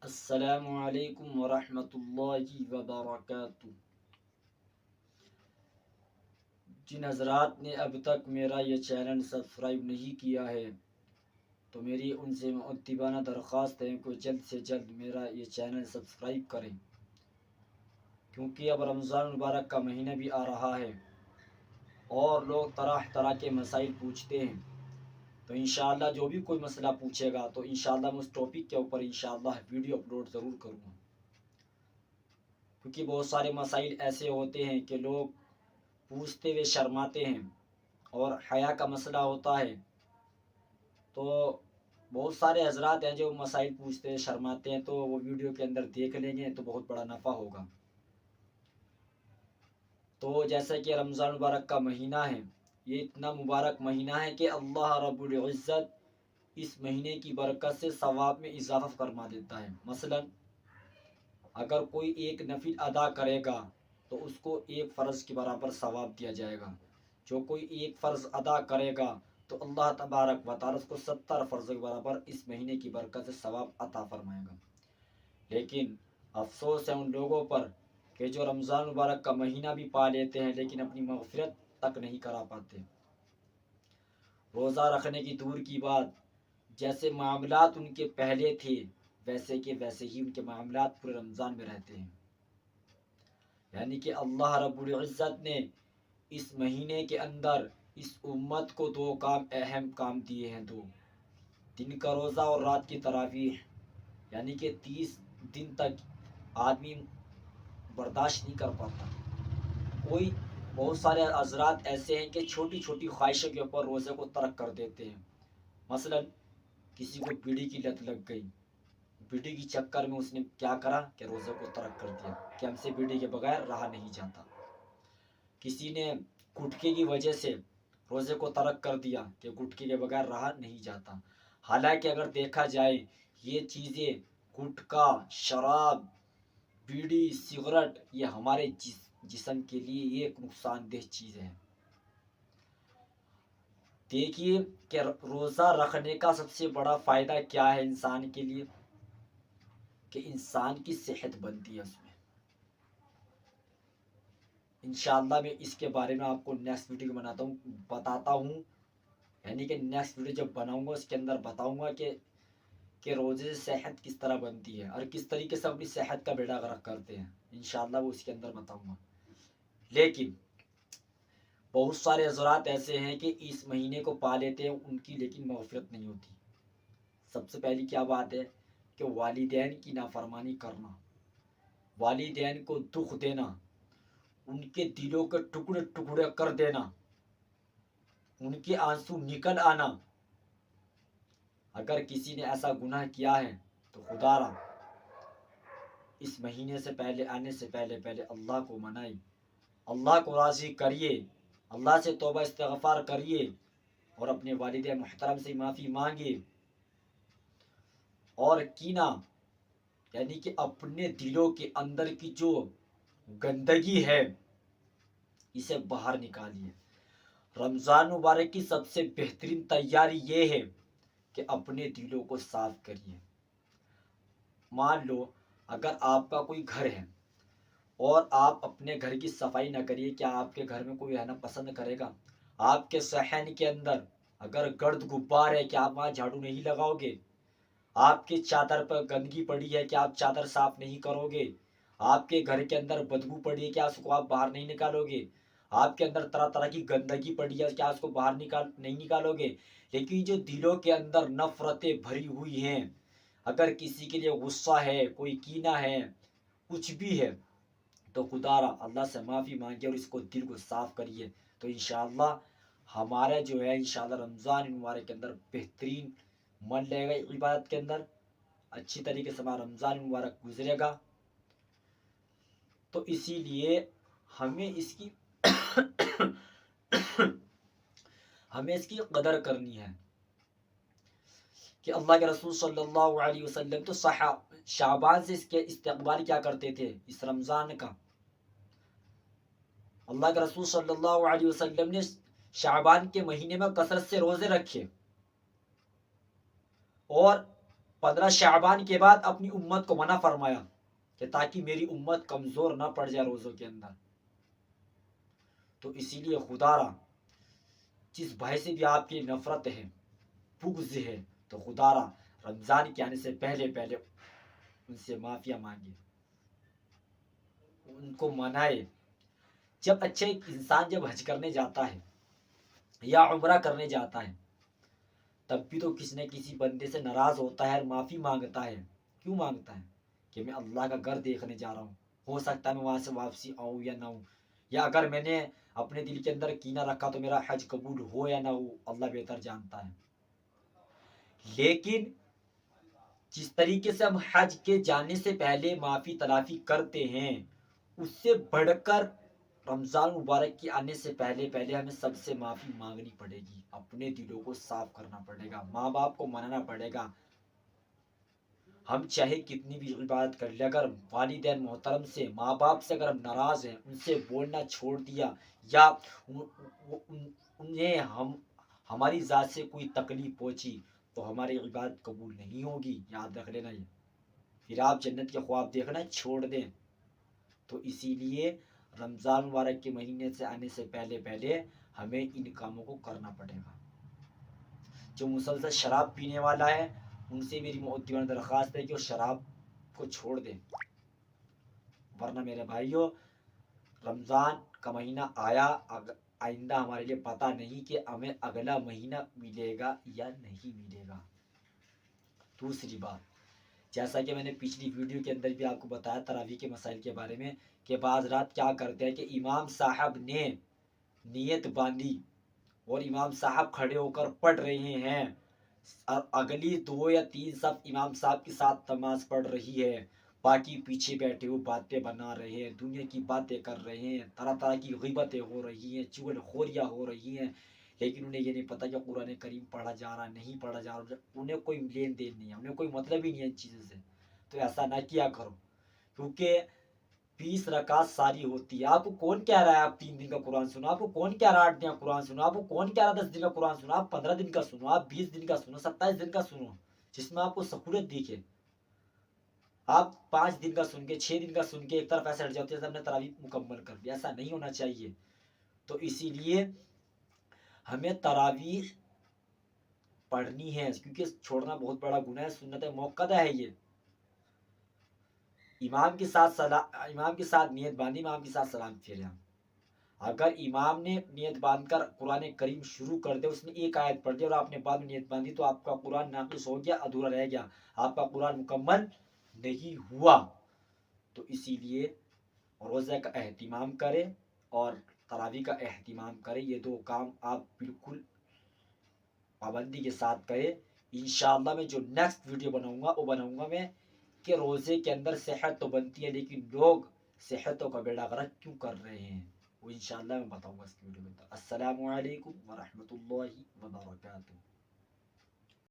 السلام علیکم ورحمۃ اللہ وبرکاتہ۔ جن حضرات نے اب تک میرا یہ چینل سبسکرائب نہیں کیا ہے تو میری ان سے مؤدبانہ درخواست ہے کہ جلد سے جلد میرا یہ چینل سبسکرائب کریں، کیونکہ اب رمضان مبارک کا مہینہ بھی آ رہا ہے اور لوگ طرح طرح کے مسائل پوچھتے ہیں۔ تو انشاءاللہ جو بھی کوئی مسئلہ پوچھے گا تو انشاءاللہ میں اس ٹاپک کے اوپر انشاءاللہ ویڈیو اپلوڈ ضرور کروں گا، کیونکہ بہت سارے مسائل ایسے ہوتے ہیں کہ لوگ پوچھتے ہوئے شرماتے ہیں اور حیا کا مسئلہ ہوتا ہے، تو بہت سارے حضرات ہیں جو مسائل پوچھتے ہیں شرماتے ہیں، تو وہ ویڈیو کے اندر دیکھ لیں گے تو بہت بڑا نفع ہوگا۔ تو جیسا کہ رمضان مبارک کا مہینہ ہے، یہ اتنا مبارک مہینہ ہے کہ اللہ رب العزت اس مہینے کی برکت سے ثواب میں اضافہ فرما دیتا ہے۔ مثلا اگر کوئی ایک نفل ادا کرے گا تو اس کو ایک فرض کے برابر ثواب دیا جائے گا۔ جو کوئی ایک فرض ادا کرے گا تو اللہ تبارک و تعالی اس کو 70 فرض کے برابر اس مہینے کی برکت سے ثواب عطا فرمائے گا۔ لیکن افسوس ہے ان لوگوں پر کہ جو رمضان مبارک کا مہینہ بھی پا لیتے ہیں لیکن اپنی مغفرت تک نہیں کرا پاتے۔ روزہ رکھنے کی دور کی بات، جیسے معاملات ان کے پہلے تھے ویسے ہی ان کے معاملات پورے رمضان میں رہتے ہیں۔ یعنی کہ اللہ رب العزت نے اس مہینے کے اندر اس امت کو دو اہم کام دیے ہیں، دو دن کا روزہ اور رات کی تراویح، یعنی کہ 30 دن تک آدمی برداشت نہیں کر پاتا۔ بہت سارے حضرات ایسے ہیں کہ چھوٹی چھوٹی خواہشوں کے اوپر روزے کو ترک کر دیتے ہیں۔ مثلا کسی کو بیڑی کی لت لگ گئی، بیڑی کی چکر میں اس نے کیا کرا کہ روزے کو ترک کر دیا کہ ہم سے بیڑی کے بغیر رہا نہیں جاتا۔ کسی نے گٹکے کی وجہ سے روزے کو ترک کر دیا کہ گٹکے کے بغیر رہا نہیں جاتا۔ حالانکہ اگر دیکھا جائے یہ چیزیں گٹکا، شراب، بیڑی، سگریٹ یہ ہمارے جسم کے لیے ایک نقصان دہ چیز ہے۔ دیکھیے کہ روزہ رکھنے کا سب سے بڑا فائدہ کیا ہے انسان کے لیے، کہ انسان کی صحت بنتی ہے اس میں۔ انشاءاللہ میں اس کے بارے میں آپ کو نیکسٹ ویڈیو بتاتا ہوں، یعنی کہ نیکسٹ ویڈیو جب بناؤں گا اس کے اندر بتاؤں گا کہ روزے سے صحت کس طرح بنتی ہے اور کس طریقے سے اپنی صحت کا بیڑا غرق کرتے ہیں۔ انشاءاللہ وہ اس کے اندر بتاؤں گا۔ لیکن بہت سارے حضرات ایسے ہیں کہ اس مہینے کو پا لیتے ہیں ان کی لیکن مغفرت نہیں ہوتی۔ سب سے پہلی کیا بات ہے کہ والدین کی نافرمانی کرنا، والدین کو دکھ دینا، ان کے دلوں کے ٹکڑے ٹکڑے کر دینا، ان کے آنسو نکل آنا۔ اگر کسی نے ایسا گناہ کیا ہے تو خدا را اس مہینے سے پہلے آنے سے پہلے اللہ کو منائے، اللہ کو راضی کریے، اللہ سے توبہ استغفار کریے اور اپنے والد محترم سے معافی مانگے، اور کینہ یعنی کہ اپنے دلوں کے اندر کی جو گندگی ہے اسے باہر نکالیے۔ رمضان مبارک کی سب سے بہترین تیاری یہ ہے کہ اپنے دلوں کو صاف کریے۔ مان لو اگر آپ کا کوئی گھر ہے اور آپ اپنے گھر کی صفائی نہ کریے، کیا آپ کے گھر میں کوئی رہنا پسند کرے گا؟ آپ کے صحن کے اندر اگر گرد غبار ہے کہ آپ وہاں جھاڑو نہیں لگاؤ گے؟ آپ کی چادر پر گندگی پڑی ہے کہ آپ چادر صاف نہیں کرو گے؟ آپ کے گھر کے اندر بدبو پڑی ہے کیا اس کو آپ باہر نہیں نکالو گے؟ آپ کے اندر طرح طرح کی گندگی پڑی ہے کیا اس کو باہر نہیں نکالو گے؟ لیکن جو دلوں کے اندر نفرتیں بھری ہوئی ہیں، اگر کسی کے لیے غصہ ہے، کوئی کینہ ہے، کچھ بھی ہے، تو خدا را اللہ سے معافی مانگے اور اس کو دل کو صاف کریے، تو انشاءاللہ ہمارا جو ہے انشاءاللہ رمضان مبارک کے اندر بہترین من لگے گا، عبادت کے اندر اچھی طریقے سے ہمارا رمضان مبارک گزرے گا۔ تو اسی لیے ہمیں اس کی قدر کرنی ہے کہ اللہ کے رسول صلی اللہ علیہ وسلم تو شعبان سے اس کے استقبال کیا کرتے تھے، اس رمضان کا۔ اللہ کے رسول صلی اللہ علیہ وسلم نے شعبان کے مہینے میں کثرت سے روزے رکھے اور 15 شعبان کے بعد اپنی امت کو منع فرمایا کہ تاکہ میری امت کمزور نہ پڑ جائے روزوں کے اندر. تو اسی لیے خدا را جس بھائی سے بھی آپ کی نفرت ہے، بغض ہے، تو خدا را رمضان کے آنے سے پہلے پہلے ان سے معافیا مانگے، ان کو منائے. جب اچھے انسان جب حج کرنے جاتا ہے یا عمرہ کرنے جاتا ہے تب بھی تو کسی نہ کسی بندے سے ناراض ہوتا ہے اور معافی مانگتا ہے. کیوں مانگتا ہے؟ کہ میں اللہ کا گھر دیکھنے جا رہا ہوں، ہو سکتا ہے میں وہاں سے واپسی آؤں یا نہ ہوں، یا اگر میں نے اپنے دل کے اندر کینہ رکھا تو میرا حج قبول ہو یا نہ ہو، اللہ بہتر جانتا ہے. لیکن جس طریقے سے ہم حج کے جانے سے پہلے معافی تلافی کرتے ہیں، اس سے بڑھ کر رمضان مبارک کے آنے سے پہلے پہلے ہمیں سب سے معافی مانگنی پڑے گی، اپنے دلوں کو صاف کرنا پڑے گا، ماں باپ کو منانا پڑے گا. ہم چاہے کتنی بھی عبادت کر لیں، اگر والدین محترم سے، ماں باپ سے اگر ہم ناراض ہیں، ان سے بولنا چھوڑ دیا یا انہیں ہماری ذات سے کوئی تکلیف پہنچی تو ہماری عبادت قبول نہیں ہوگی. یاد رکھ لینا، یہ پھر آپ جنت کے خواب دیکھنا چھوڑ دیں. تو اسی لیے رمضان مبارک کے مہینے سے آنے سے پہلے پہلے ہمیں ان کاموں کو کرنا پڑے گا. جو مسلسل شراب پینے والا ہے ان سے میری محترمانہ درخواست ہے کہ وہ شراب کو چھوڑ دیں، ورنہ میرے بھائیوں رمضان کا مہینہ آیا، آئندہ ہمارے لیے پتہ نہیں کہ ہمیں اگلا مہینہ ملے گا یا نہیں ملے گا. دوسری بات، جیسا کہ میں نے پچھلی ویڈیو کے اندر بھی آپ کو بتایا تراویح کے مسائل کے بارے میں، کہ بعض رات کیا کرتے ہیں کہ امام صاحب نے نیت باندھی اور امام صاحب کھڑے ہو کر پڑھ رہے ہیں اور اگلی 2 یا 3 صف امام صاحب کے ساتھ نماز پڑھ رہی ہے، باقی پیچھے بیٹھے ہوئے باتیں بنا رہے ہیں، دنیا کی باتیں کر رہے ہیں، طرح طرح کی غیبتیں ہو رہی ہیں، چغل خوریاں ہو رہی ہیں، لیکن انہیں یہ نہیں پتا کہ قرآن کریم پڑھا جا رہا نہیں پڑھا جا رہا، انہیں کوئی لین دین نہیں ہے، انہیں کوئی مطلب ہی نہیں ہے ان چیزوں سے. تو ایسا نہ کیا کرو، کیونکہ 20 رکعت ساری ہوتی ہے. آپ کو کون کہہ رہا ہے آپ 3 دن کا قرآن سنو؟ آپ کو کون کہہ رہا ہے 8 دن کا قرآن سنو؟ آپ کو کون کہہ رہا ہے 10 دن کا قرآن سنو؟ آپ 15 دن کا سنو، آپ 20 دن کا سنو، 27 دن کا سنو، جس میں آپ کو سہولت دکھے. آپ 5 دن کا سن کے 6 دن کا سن کے ایک طرف ایسا ہٹ جاتے ہیں ہم نے تراویح مکمل کر دیا. ایسا نہیں ہونا چاہیے. تو اسی لیے ہمیں تراویح پڑھنی ہے، کیونکہ چھوڑنا بہت بڑا گناہ ہے، سنت موقدہ ہے. یہ امام کے ساتھ نیت باندھی، امام کے ساتھ سلام پھیرا. اگر امام نے نیت باندھ کر قرآن کریم شروع کر دے، اس نے ایک آیت پڑھ دی اور آپ نے بعد میں نیت باندھی، تو آپ کا قرآن ناقص ہو گیا، ادھورا رہ گیا، آپ کا قرآن مکمل نہیں ہوا. تو اسی لیے روزہ کا اہتمام کرے اور تراویح کا اہتمام کرے. یہ 2 کام آپ بالکل پابندی کے ساتھ کرے. انشاءاللہ میں جو نیکسٹ ویڈیو بناؤں گا میں کہ روزے کے اندر صحت تو بنتی ہے لیکن لوگ صحتوں کا بیڑا غرق کیوں کر رہے ہیں، وہ انشاءاللہ میں بتاؤں گا اس ویڈیو میں. السلام علیکم ورحمۃ اللہ وبرکاتہ.